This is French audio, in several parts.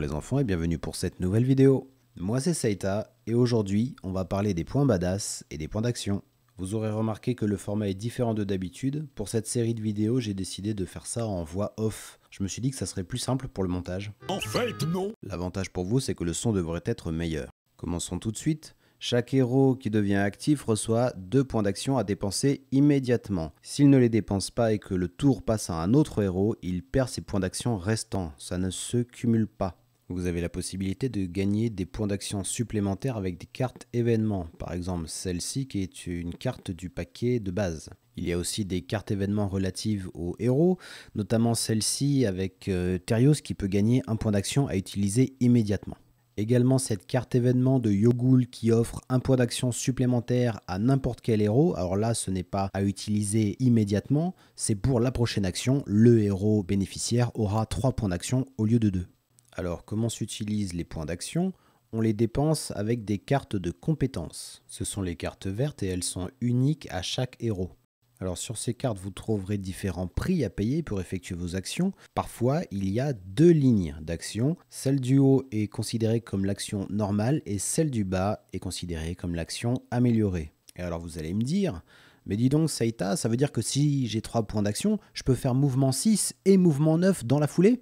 les enfants et bienvenue pour cette nouvelle vidéo. Moi c'est Saïta et aujourd'hui on va parler des points badass et des points d'action. Vous aurez remarqué que le format est différent de d'habitude. Pour cette série de vidéos j'ai décidé de faire ça en voix off. Je me suis dit que ça serait plus simple pour le montage. En fait non. L'avantage pour vous c'est que le son devrait être meilleur. Commençons tout de suite. Chaque héros qui devient actif reçoit 2 points d'action à dépenser immédiatement. S'il ne les dépense pas et que le tour passe à un autre héros, il perd ses points d'action restants. Ça ne se cumule pas. Vous avez la possibilité de gagner des points d'action supplémentaires avec des cartes événements. Par exemple celle-ci qui est une carte du paquet de base. Il y a aussi des cartes événements relatives aux héros, notamment celle-ci avec Terios qui peut gagner un point d'action à utiliser immédiatement. Également cette carte événement de Yogul qui offre un point d'action supplémentaire à n'importe quel héros. Alors là ce n'est pas à utiliser immédiatement, c'est pour la prochaine action. Le héros bénéficiaire aura 3 points d'action au lieu de 2. Alors comment s'utilisent les points d'action ? On les dépense avec des cartes de compétences. Ce sont les cartes vertes et elles sont uniques à chaque héros. Alors sur ces cartes, vous trouverez différents prix à payer pour effectuer vos actions. Parfois, il y a 2 lignes d'action. Celle du haut est considérée comme l'action normale et celle du bas est considérée comme l'action améliorée. Et alors vous allez me dire, mais dis donc Saïta, ça veut dire que si j'ai 3 points d'action, je peux faire mouvement 6 et mouvement 9 dans la foulée ?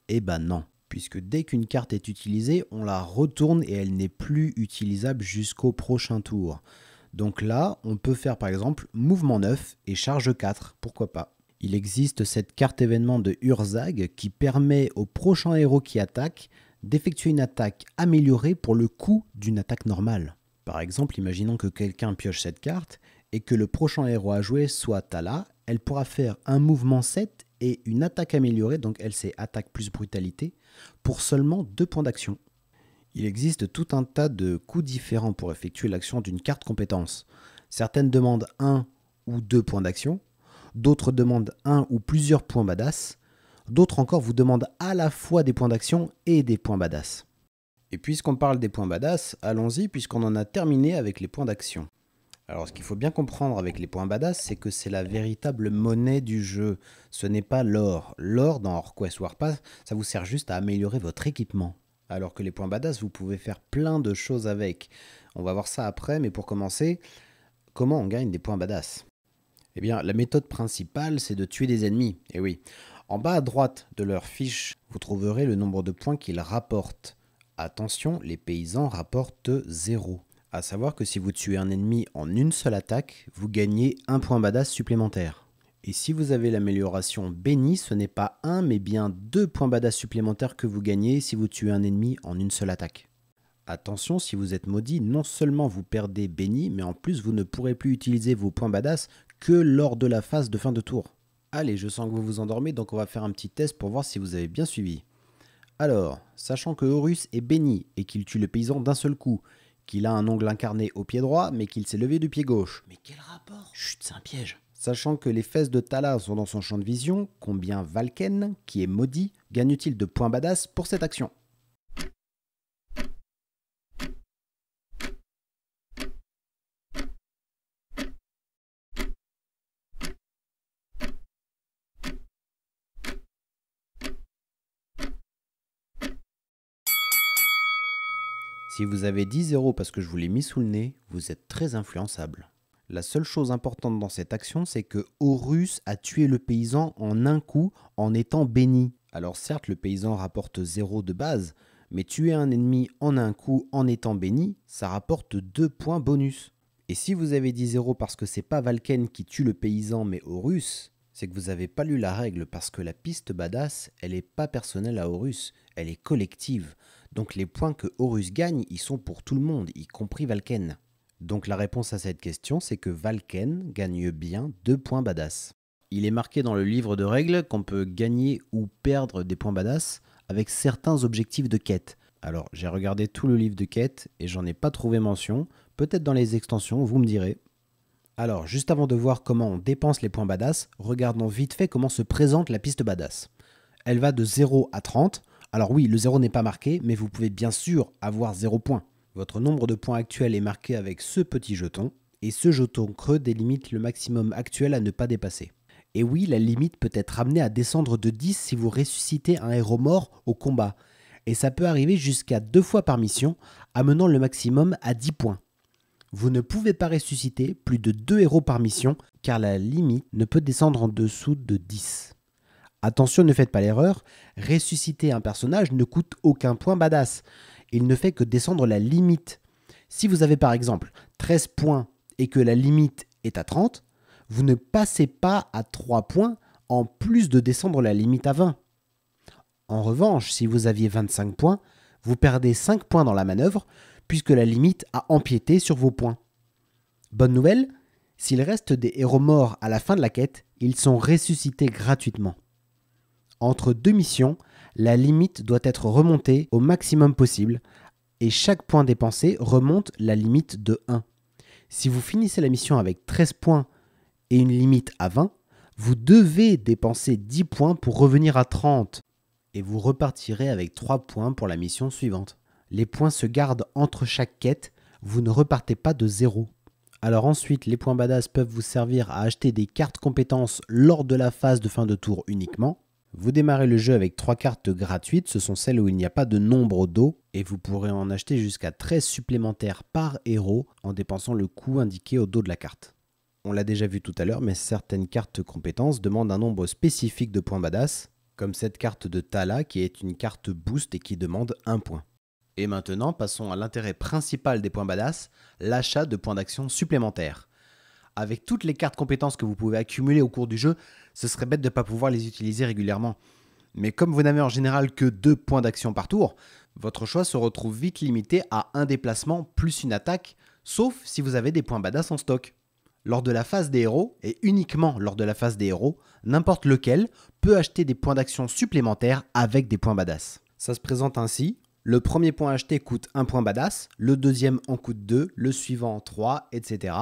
Eh ben non, puisque dès qu'une carte est utilisée, on la retourne et elle n'est plus utilisable jusqu'au prochain tour. Donc là, on peut faire par exemple mouvement 9 et charge 4, pourquoi pas. Il existe cette carte événement de Urzag qui permet au prochain héros qui attaque d'effectuer une attaque améliorée pour le coût d'une attaque normale. Par exemple, imaginons que quelqu'un pioche cette carte et que le prochain héros à jouer soit Tala, elle pourra faire un mouvement 7 et une attaque améliorée, donc elle c'est attaque plus brutalité, pour seulement 2 points d'action. Il existe tout un tas de coûts différents pour effectuer l'action d'une carte compétence. Certaines demandent 1 ou 2 points d'action, d'autres demandent 1 ou plusieurs points badass, d'autres encore vous demandent à la fois des points d'action et des points badass. Et puisqu'on parle des points badass, allons-y puisqu'on en a terminé avec les points d'action. Alors ce qu'il faut bien comprendre avec les points badass, c'est que c'est la véritable monnaie du jeu. Ce n'est pas l'or. L'or dans Orquest Warpath, ça vous sert juste à améliorer votre équipement. Alors que les points badass, vous pouvez faire plein de choses avec. On va voir ça après, mais pour commencer, comment on gagne des points badass ? Eh bien, la méthode principale, c'est de tuer des ennemis. Et oui, en bas à droite de leur fiche, vous trouverez le nombre de points qu'ils rapportent. Attention, les paysans rapportent 0. À savoir que si vous tuez un ennemi en une seule attaque, vous gagnez un point badass supplémentaire. Et si vous avez l'amélioration bénie, ce n'est pas 1 mais bien 2 points badass supplémentaires que vous gagnez si vous tuez un ennemi en une seule attaque. Attention, si vous êtes maudit, non seulement vous perdez béni, mais en plus vous ne pourrez plus utiliser vos points badass que lors de la phase de fin de tour. Allez, je sens que vous vous endormez, donc on va faire un petit test pour voir si vous avez bien suivi. Alors, sachant que Horus est béni et qu'il tue le paysan d'un seul coup, qu'il a un ongle incarné au pied droit, mais qu'il s'est levé du pied gauche. Mais quel rapport ? Chut, c'est un piège. Sachant que les fesses de Tala sont dans son champ de vision, combien Valken, qui est maudit, gagne-t-il de points badass pour cette action ? Si vous avez 10 euros parce que je vous l'ai mis sous le nez, vous êtes très influençable. La seule chose importante dans cette action, c'est que Horus a tué le paysan en un coup en étant béni. Alors certes, le paysan rapporte 0 de base, mais tuer un ennemi en un coup en étant béni, ça rapporte 2 points bonus. Et si vous avez 10 euros parce que c'est pas Valken qui tue le paysan mais Horus, c'est que vous n'avez pas lu la règle parce que la piste badass, elle n'est pas personnelle à Horus, elle est collective. Donc les points que Horus gagne, ils sont pour tout le monde, y compris Valken. Donc la réponse à cette question, c'est que Valken gagne bien 2 points badass. Il est marqué dans le livre de règles qu'on peut gagner ou perdre des points badass avec certains objectifs de quête. Alors j'ai regardé tout le livre de quête et j'en ai pas trouvé mention, peut-être dans les extensions, vous me direz. Alors juste avant de voir comment on dépense les points badass, regardons vite fait comment se présente la piste badass. Elle va de 0 à 30, alors oui, le 0 n'est pas marqué, mais vous pouvez bien sûr avoir 0 points. Votre nombre de points actuel est marqué avec ce petit jeton, et ce jeton creux délimite le maximum actuel à ne pas dépasser. Et oui, la limite peut être amenée à descendre de 10 si vous ressuscitez un héros mort au combat. et ça peut arriver jusqu'à 2 fois par mission, amenant le maximum à 10 points. Vous ne pouvez pas ressusciter plus de 2 héros par mission, car la limite ne peut descendre en dessous de 10. Attention, ne faites pas l'erreur, ressusciter un personnage ne coûte aucun point badass. Il ne fait que descendre la limite. Si vous avez par exemple 13 points et que la limite est à 30, vous ne passez pas à 3 points en plus de descendre la limite à 20. En revanche, si vous aviez 25 points, vous perdez 5 points dans la manœuvre puisque la limite a empiété sur vos points. Bonne nouvelle, s'il reste des héros morts à la fin de la quête, ils sont ressuscités gratuitement. Entre 2 missions, la limite doit être remontée au maximum possible et chaque point dépensé remonte la limite de 1. Si vous finissez la mission avec 13 points et une limite à 20, vous devez dépenser 10 points pour revenir à 30 et vous repartirez avec 3 points pour la mission suivante. Les points se gardent entre chaque quête, vous ne repartez pas de 0. Alors ensuite, les points badass peuvent vous servir à acheter des cartes compétences lors de la phase de fin de tour uniquement. Vous démarrez le jeu avec 3 cartes gratuites, ce sont celles où il n'y a pas de nombre au dos, et vous pourrez en acheter jusqu'à 13 supplémentaires par héros en dépensant le coût indiqué au dos de la carte. On l'a déjà vu tout à l'heure, mais certaines cartes compétences demandent un nombre spécifique de points badass, comme cette carte de Tala qui est une carte boost et qui demande 1 point. Et maintenant, passons à l'intérêt principal des points badass, l'achat de points d'action supplémentaires. Avec toutes les cartes compétences que vous pouvez accumuler au cours du jeu, ce serait bête de ne pas pouvoir les utiliser régulièrement. Mais comme vous n'avez en général que 2 points d'action par tour, votre choix se retrouve vite limité à un déplacement plus une attaque, sauf si vous avez des points badass en stock. Lors de la phase des héros, et uniquement lors de la phase des héros, n'importe lequel peut acheter des points d'action supplémentaires avec des points badass. Ça se présente ainsi. Le premier point acheté coûte 1 point badass, le deuxième en coûte 2, le suivant 3, etc.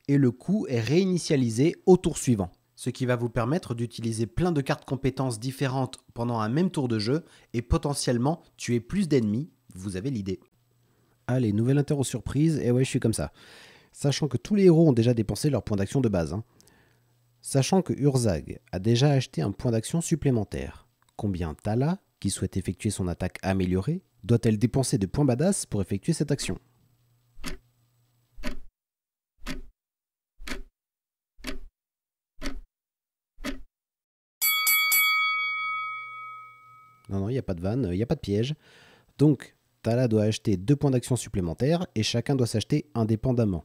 Et le coût est réinitialisé au tour suivant. Ce qui va vous permettre d'utiliser plein de cartes compétences différentes pendant un même tour de jeu et potentiellement tuer plus d'ennemis, vous avez l'idée. Allez, nouvelle interro surprise, et ouais je suis comme ça. Sachant que tous les héros ont déjà dépensé leur point d'action de base. Sachant que Urzag a déjà acheté un point d'action supplémentaire, combien Tala, qui souhaite effectuer son attaque améliorée, doit-elle dépenser de points badass pour effectuer cette action? Non, il n'y a pas de vanne, il n'y a pas de piège. Donc, Tala doit acheter 2 points d'action supplémentaires et chacun doit s'acheter indépendamment.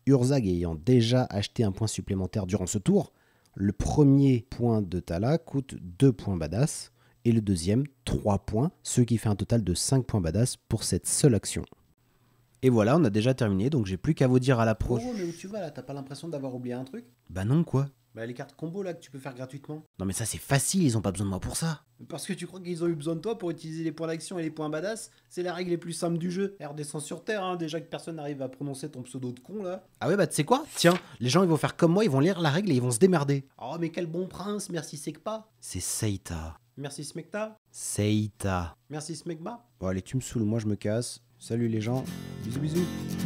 Urzag ayant déjà acheté un point supplémentaire durant ce tour, le premier point de Tala coûte 2 points badass et le deuxième 3 points, ce qui fait un total de 5 points badass pour cette seule action. Et voilà, on a déjà terminé, donc j'ai plus qu'à vous dire à l'approche. Oh, mais où tu vas là? T'as pas l'impression d'avoir oublié un truc? Bah non, quoi? Bah les cartes combo là que tu peux faire gratuitement. Non mais ça c'est facile, ils ont pas besoin de moi pour ça. Parce que tu crois qu'ils ont eu besoin de toi pour utiliser les points d'action et les points badass? C'est la règle les plus simple du jeu. Elle redescend sur terre, hein, déjà que personne n'arrive à prononcer ton pseudo de con là. Ah ouais bah tu sais quoi? Tiens, les gens ils vont faire comme moi, ils vont lire la règle et ils vont se démerder. Oh mais quel bon prince, merci Sekpa. C'est Seita. Merci Smekta. Seita. Merci Smegma. Bon allez, tu me saoules, moi je me casse. Salut les gens. Bisous bisous.